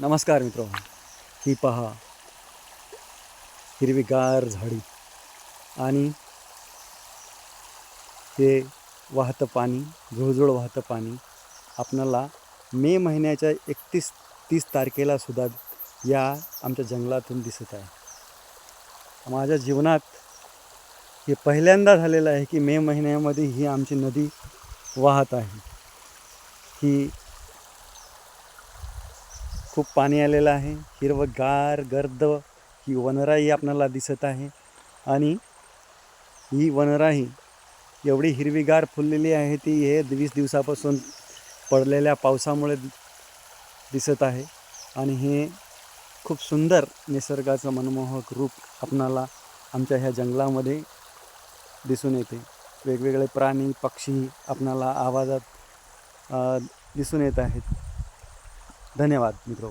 नमस्कार मित्रांनो, ही पहा हिरवीगार झाडी आणि हे वाहतं पाणी, झुळझुळ वाहतं पाणी आपणाला मे महिन्याच्या 31-30 तारखेला सुद्धा या आमच्या जंगलातून दिसत आहे. माझ्या जीवनात हे पहिल्यांदा झालेलं आहे की मे महिन्यामध्ये ही आमची नदी वाहत आहे. ही खूप पाणी आलेलं आहे. हिरवंगार गर्द ही वनराई आपणाला दिसत आहे आणि ही वनराई एवढी हिरवीगार फुललेली आहे ती हे 20 दिवसापासून पडलेल्या पावसामुळे दिसत आहे. आणि हे खूप सुंदर निसर्गाचं मनमोहक रूप आपणाला आमच्या ह्या जंगलामध्ये दिसून येते. वेगवेगळे प्राणी पक्षी आपणाला आवाजात दिसून येत आहेत. धन्यवाद मित्रो.